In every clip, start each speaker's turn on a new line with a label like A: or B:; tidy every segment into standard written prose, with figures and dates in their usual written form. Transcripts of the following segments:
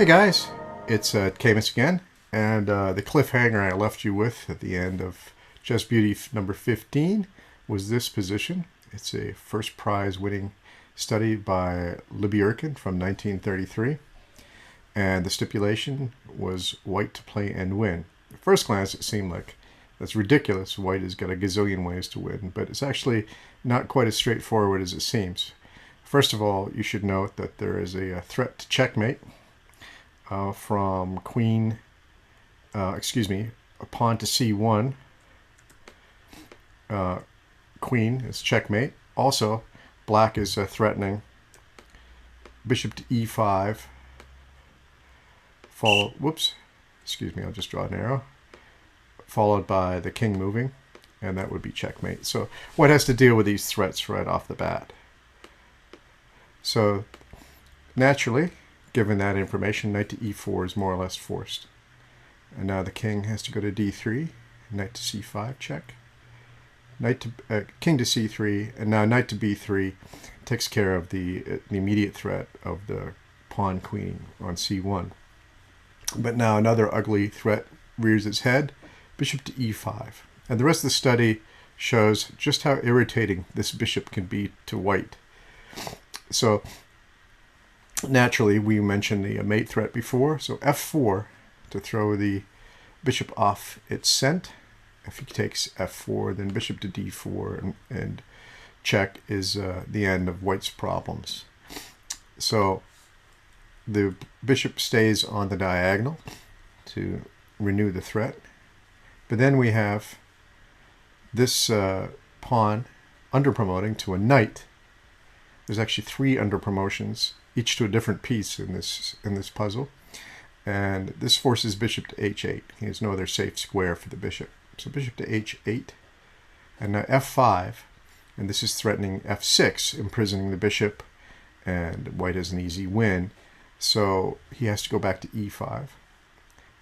A: Hey guys, it's Camus again, and the cliffhanger I left you with at the end of Chess Beauty number 15 was this position. It's a first prize winning study by Libiurkin from 1933, and the stipulation was white to play and win. At first glance it seemed like that's ridiculous. White has got a gazillion ways to win, but it's actually not quite as straightforward as it seems. First of all, you should note that there is a threat to checkmate from queen, a pawn to c1. Queen is checkmate. Also, black is threatening bishop to e5. I'll just draw an arrow. Followed by the king moving, and that would be checkmate. So white has to deal with these threats right off the bat. So naturally, given that information, knight to e4 is more or less forced. And now the king has to go to d3, knight to c5 check. King to c3, and now knight to b3 takes care of the immediate threat of the pawn queen on c1. But now another ugly threat rears its head, bishop to e5. And the rest of the study shows just how irritating this bishop can be to white. So naturally, we mentioned the mate threat before, so f4 to throw the bishop off its scent. If he takes f4, then bishop to d4 and check is the end of white's problems. So the bishop stays on the diagonal to renew the threat. But then we have this pawn underpromoting to a knight. There's actually 3 underpromotions, each to a different piece in this puzzle. And this forces bishop to h8. He has no other safe square for the bishop. So bishop to h8, and now f5, and this is threatening f6, imprisoning the bishop, and white has an easy win. So he has to go back to e5.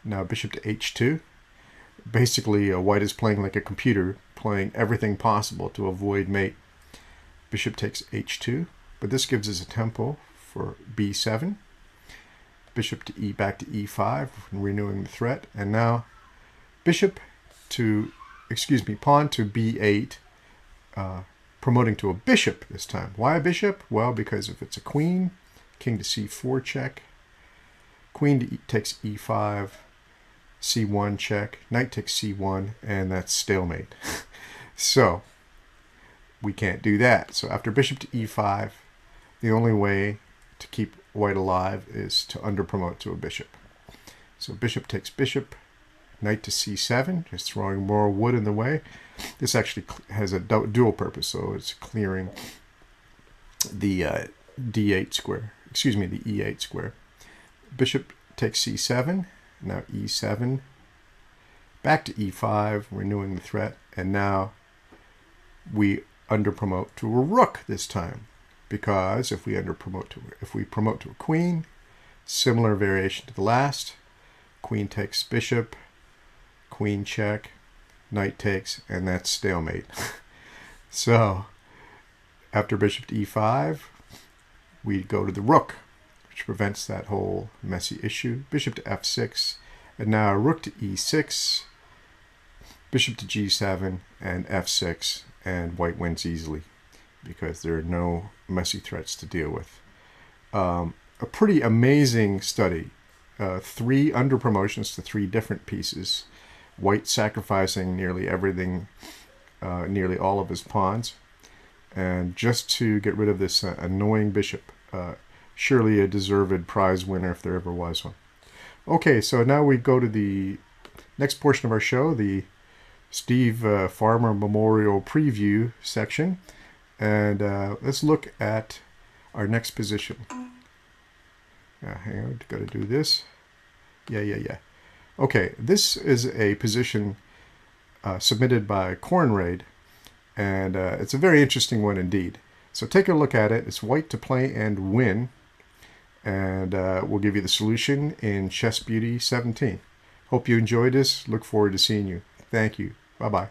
A: Now bishop to h2. Basically, white is playing like a computer, playing everything possible to avoid mate. Bishop takes h2, but this gives us a tempo for b7. Bishop to back to e5, renewing the threat, and now pawn to b8, promoting to a bishop this time. Why a bishop? Well, because if it's a queen, king to c4 check, queen takes e5, c1 check, knight takes c1, and that's stalemate. So we can't do that. So after bishop to e5, the only way to keep white alive is to underpromote to a bishop. So bishop takes bishop, knight to c7, just throwing more wood in the way. This actually has a dual purpose, so it's clearing the d8 square, the e8 square. Bishop takes c7, now e7, back to e5, renewing the threat, and now we underpromote to a rook this time, because if we promote to a queen, similar variation to the last, queen takes bishop, queen check, knight takes, and that's stalemate. So after bishop to e5, we go to the rook, which prevents that whole messy issue. Bishop to f6, and now rook to e6, bishop to g7, and f6, and white wins easily because there are no messy threats to deal with. A pretty amazing study. 3 underpromotions to 3 different pieces. White sacrificing nearly everything, nearly all of his pawns, and just to get rid of this annoying bishop. Surely a deserved prize winner if there ever was one. Okay, so now we go to the next portion of our show, the Steve Farmer Memorial Preview section, and let's look at our next position. Hang on, got to do this. Yeah. Okay, this is a position submitted by Cornraid, and it's a very interesting one indeed. So take a look at it. It's white to play and win, and we'll give you the solution in Chess Beauty 17. Hope you enjoyed this. Look forward to seeing you. Thank you. Bye-bye.